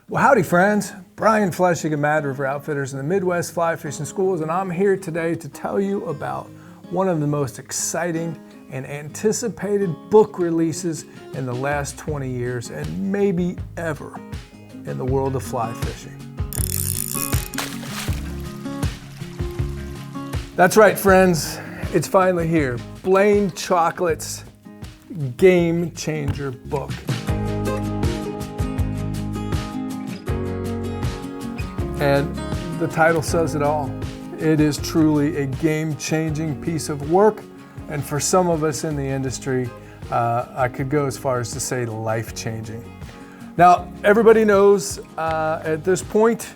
Well, howdy friends. Brian Flechsig of Mad River Outfitters in the Midwest Fly Fishing Schools, and I'm here today to tell you about one of the most exciting and anticipated book releases in the last 20 years and maybe ever in the world of fly fishing. That's right, friends. It's finally here. Blane Chocklett's Game Changer book. And the title says it all. It is truly a game-changing piece of work, and for some of us in the industry, I could go as far as to say life-changing. Now, everybody knows at this point,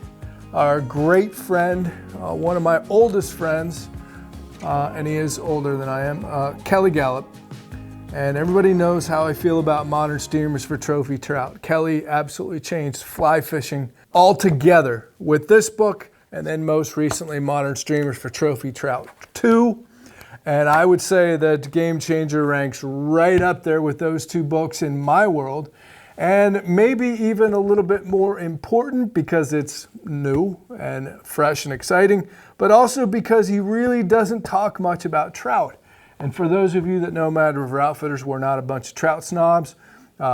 our great friend, one of my oldest friends, and he is older than I am, Kelly Gallup. And everybody knows how I feel about modern steamers for trophy trout. Kelly absolutely changed fly fishing altogether with this book, and then most recently, Modern Streamers for Trophy Trout 2. And I would say that Game Changer ranks right up there with those two books in my world, and maybe even a little bit more important because it's new and fresh and exciting, but also because he really doesn't talk much about trout. And for those of you that know Mad River Outfitters, we're not a bunch of trout snobs.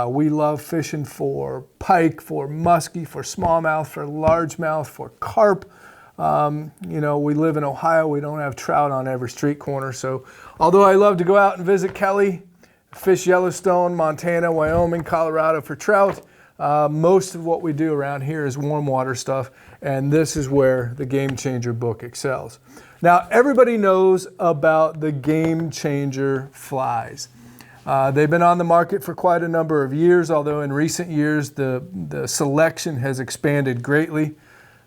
We love fishing for pike, for muskie, for smallmouth, for largemouth, for carp. You know, we live in Ohio. We don't have trout on every street corner. So although I love to go out and visit Kelly, fish Yellowstone, Montana, Wyoming, Colorado for trout, most of what we do around here is warm water stuff. And this is where the Game Changer book excels. Now, everybody knows about the Game Changer flies. They've been on the market for quite a number of years, although in recent years the selection has expanded greatly.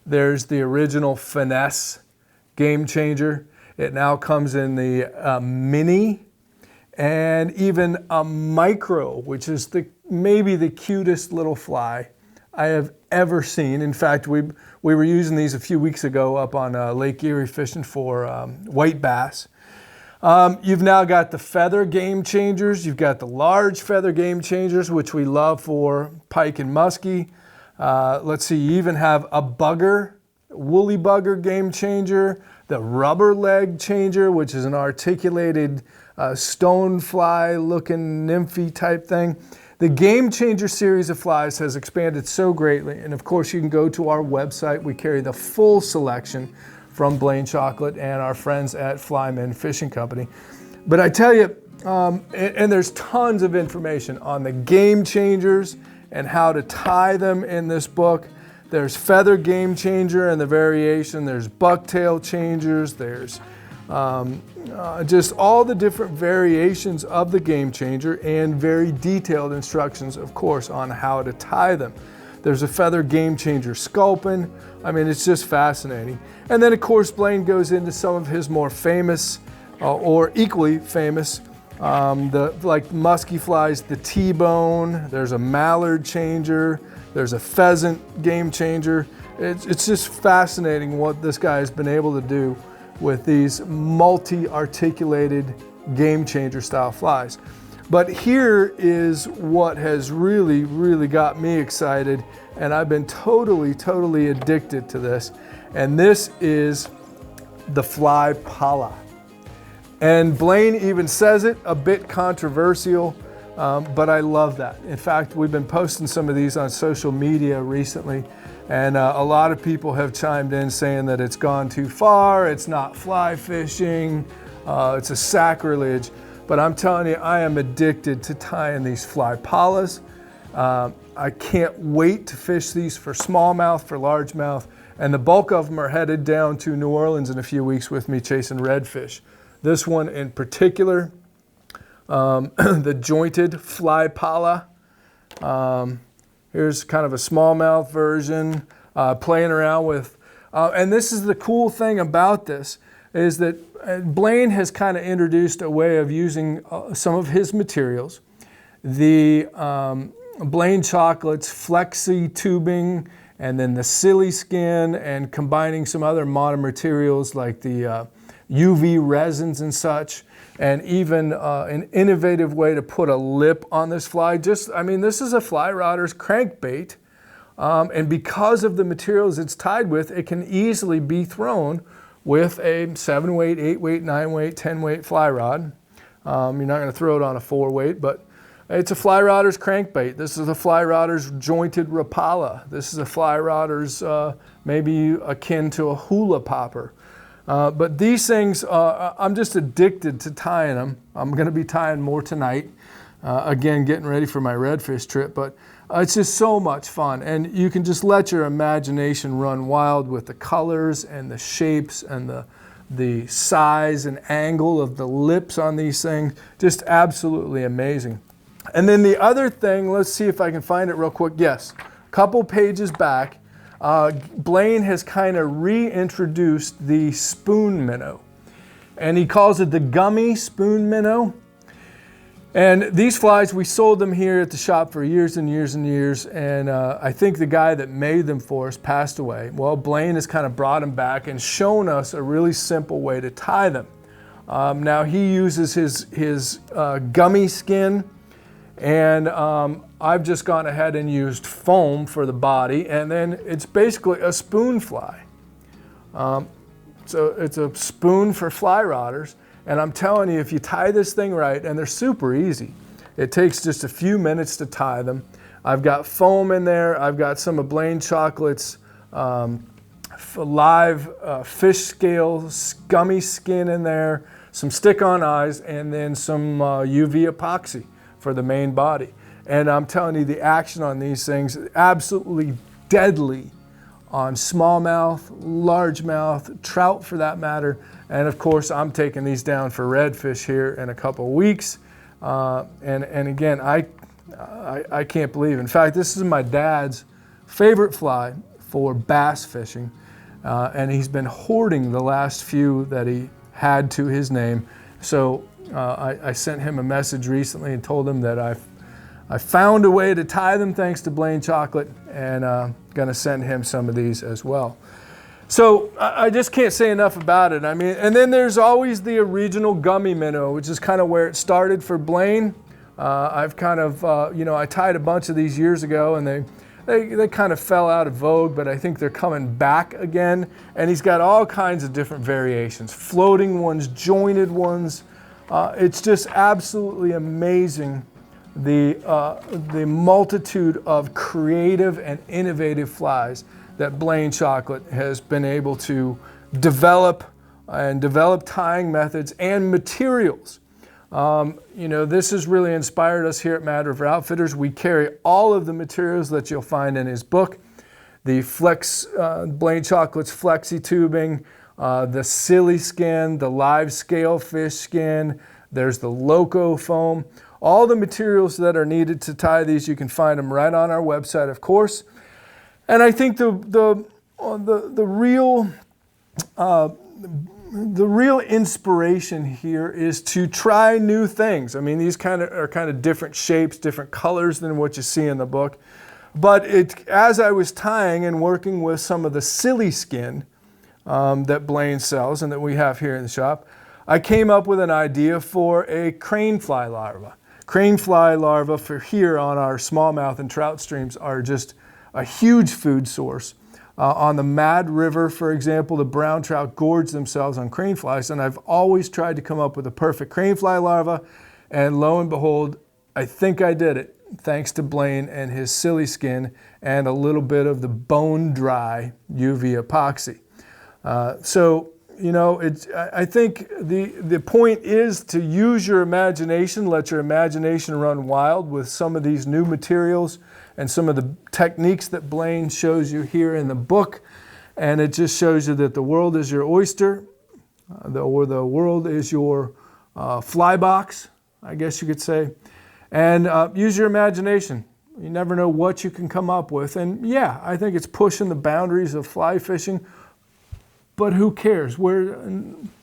There's the original Finesse Game Changer. It now comes in the Mini and even a Micro, which is maybe the cutest little fly I have ever seen. In fact, we were using these a few weeks ago up on Lake Erie fishing for white bass. You've now got the feather Game Changers. You've got the large feather Game Changers, which we love for pike and muskie. Let's see, you even have a bugger, woolly bugger Game Changer, the rubber leg changer, which is an articulated stonefly looking nymphy type thing. The Game Changer series of flies has expanded so greatly, and of course you can go to our website. We carry the full selection from Blane Chocklett and our friends at Flyman Fishing Company. But I tell you, and there's tons of information on the Game Changers and how to tie them in this book. There's feather Game Changer and the variation. There's bucktail changers. There's just all the different variations of the Game Changer and very detailed instructions, of course, on how to tie them. There's a feather Game Changer sculpin. I mean, it's just fascinating. And then, of course, Blane goes into some of his more famous or equally famous, like musky flies, the T-bone. There's a mallard changer. There's a pheasant Game Changer. It's just fascinating what this guy has been able to do with these multi-articulated Game Changer style flies. But here is what has really, really got me excited, and I've been totally addicted to this, and this is the fly pala. And Blane even says it, a bit controversial, but I love that. In fact, we've been posting some of these on social media recently, and a lot of people have chimed in saying that it's gone too far, it's not fly fishing, it's a sacrilege. But I'm telling you, I am addicted to tying these fly palas. I can't wait to fish these for smallmouth, for largemouth, and the bulk of them are headed down to New Orleans in a few weeks with me chasing redfish. This one in particular, the jointed fly pala. Here's kind of a smallmouth version, playing around with, and this is the cool thing about this, is that Blane has kind of introduced a way of using some of his materials. The Blane Chocklett's Flechsig tubing, and then the silly skin, and combining some other modern materials like the UV resins and such, and even an innovative way to put a lip on this fly. I mean, this is a fly rodder's crankbait And because of the materials it's tied with, it can easily be thrown with a 7-weight, 8-weight, 9-weight, 10-weight fly rod. You're not going to throw it on a 4-weight, but it's a fly rodder's crankbait. This is a fly rodder's jointed Rapala. This is a fly rodder's maybe akin to a hula popper. But these things, I'm just addicted to tying them. I'm going to be tying more tonight. Again, getting ready for my redfish trip, but it's just so much fun. And you can just let your imagination run wild with the colors and the shapes and the size and angle of the lips on these things. Just absolutely amazing. And then the other thing, let's see if I can find it real quick. Yes, a couple pages back, Blane has kind of reintroduced the Spoon Minnow. And he calls it the Gummy Spoon Minnow. And these flies, we sold them here at the shop for years and years and years. And I think the guy that made them for us passed away. Well, Blane has kind of brought them back and shown us a really simple way to tie them. Now he uses his gummy skin. And I've just gone ahead and used foam for the body, and then it's basically a spoon fly. So it's a spoon for fly rodders, and I'm telling you, if you tie this thing right, and they're super easy, it takes just a few minutes to tie them. I've got foam in there. I've got some of Blane Chocklett's live fish scale gummy skin in there, some stick-on eyes, and then some UV epoxy for the main body. And I'm telling you, the action on these things is absolutely deadly on smallmouth, largemouth, trout for that matter. And of course, I'm taking these down for redfish here in a couple weeks. And again, I can't believe. In fact, this is my dad's favorite fly for bass fishing. And he's been hoarding the last few that he had to his name. So I sent him a message recently and told him that I found a way to tie them thanks to Blane Chocklett, and gonna send him some of these as well. So I just can't say enough about it. I mean, and then there's always the original Gummy Minnow, which is kind of where it started for Blane. I've kind of, I tied a bunch of these years ago, and they kind of fell out of vogue, but I think they're coming back again. And he's got all kinds of different variations, floating ones, jointed ones. It's just absolutely amazing the multitude of creative and innovative flies that Blane Chocklett has been able to develop tying methods and materials. This has really inspired us here at Mad River Outfitters. We carry all of the materials that you'll find in his book, the Blane Chocklett's Flexi tubing, the silly skin, the live scale fish skin, there's the loco foam. All the materials that are needed to tie these, you can find them right on our website, of course. And I think the real inspiration here is to try new things. I mean, these are kind of different shapes, different colors than what you see in the book. But as I was tying and working with some of the silly skin that Blane sells and that we have here in the shop, I came up with an idea for a crane fly larva. Crane fly larvae for here on our smallmouth and trout streams are just a huge food source. On the Mad River, for example, the brown trout gorge themselves on crane flies, and I've always tried to come up with a perfect crane fly larva, and lo and behold, I think I did it, thanks to Blane and his silly skin and a little bit of the bone dry UV epoxy. I think the point is to use your imagination, let your imagination run wild with some of these new materials and some of the techniques that Blane shows you here in the book. And it just shows you that the world is your oyster, or the world is your fly box, I guess you could say. And use your imagination. You never know what you can come up with. And yeah, I think it's pushing the boundaries of fly fishing. But who cares?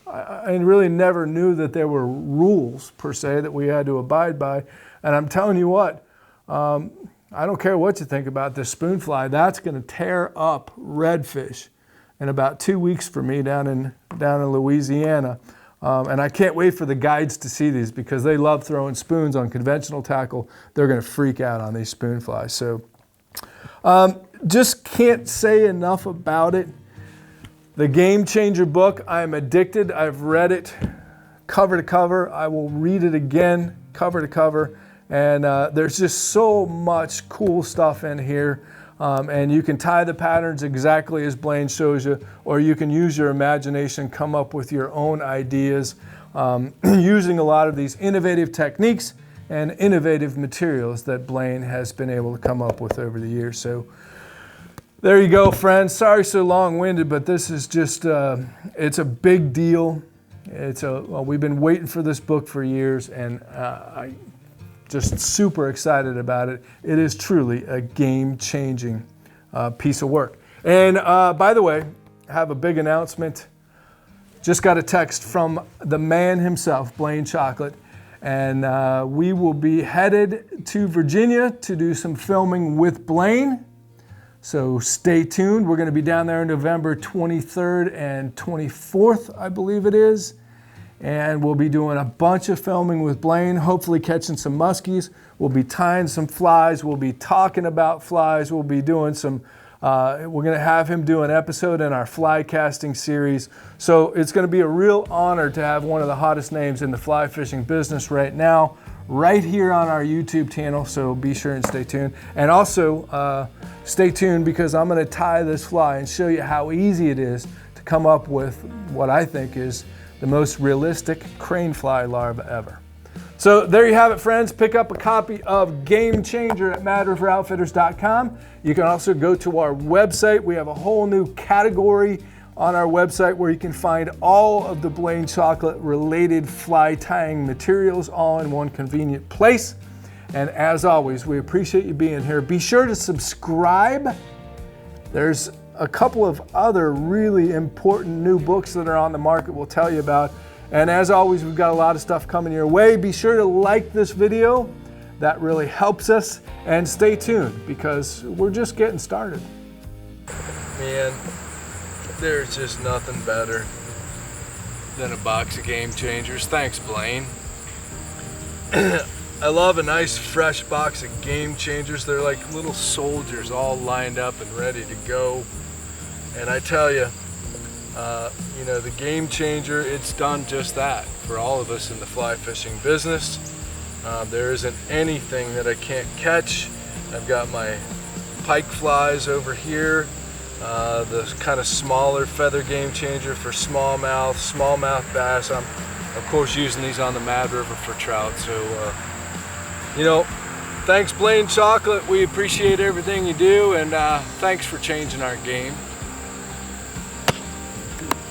I really never knew that there were rules, per se, that we had to abide by. And I'm telling you what, I don't care what you think about this spoon fly, that's going to tear up redfish in about 2 weeks for me down in Louisiana. And I can't wait for the guides to see these because they love throwing spoons on conventional tackle. They're going to freak out on these spoon flies. So just can't say enough about it. The Game Changer book, I am addicted. I've read it cover to cover. I will read it again, cover to cover. And there's just so much cool stuff in here. And you can tie the patterns exactly as Blane shows you, or you can use your imagination, come up with your own ideas, using a lot of these innovative techniques and innovative materials that Blane has been able to come up with over the years. So there you go, friends. Sorry so long-winded, but this is just, it's a big deal. We've been waiting for this book for years, and I'm just super excited about it. It is truly a game-changing piece of work. And by the way, I have a big announcement. Just got a text from the man himself, Blane Chocklett, and we will be headed to Virginia to do some filming with Blane. So stay tuned. We're going to be down there November 23rd and 24th, I believe it is. And we'll be doing a bunch of filming with Blane, hopefully catching some muskies. We'll be tying some flies. We'll be talking about flies. We'll be doing some, we're going to have him do an episode in our fly casting series. So it's going to be a real honor to have one of the hottest names in the fly fishing business right now, right here on our YouTube channel. So be sure and stay tuned. And also, stay tuned, because I'm going to tie this fly and show you how easy it is to come up with what I think is the most realistic crane fly larva ever. So there you have it, friends. Pick up a copy of Game Changer at MadRiverOutfitters.com. You can also go to our website. We have a whole new category on our website where you can find all of the Blane Chocklett related fly tying materials all in one convenient place. And as always, we appreciate you being here. Be sure to subscribe. There's a couple of other really important new books that are on the market we'll tell you about. And as always, we've got a lot of stuff coming your way. Be sure to like this video. That really helps us. And stay tuned, because we're just getting started. Man, there's just nothing better than a box of Game Changers. Thanks, Blane. I love a nice fresh box of Game Changers. They're like little soldiers all lined up and ready to go. And I tell you, you know, the Game Changer, it's done just that for all of us in the fly fishing business. There isn't anything that I can't catch. I've got my Pike Flies over here, the kind of smaller feather Game Changer for smallmouth bass. I'm of course using these on the Mad River for trout. So you know, thanks Blane Chocklett. We appreciate everything you do, and thanks for changing our game.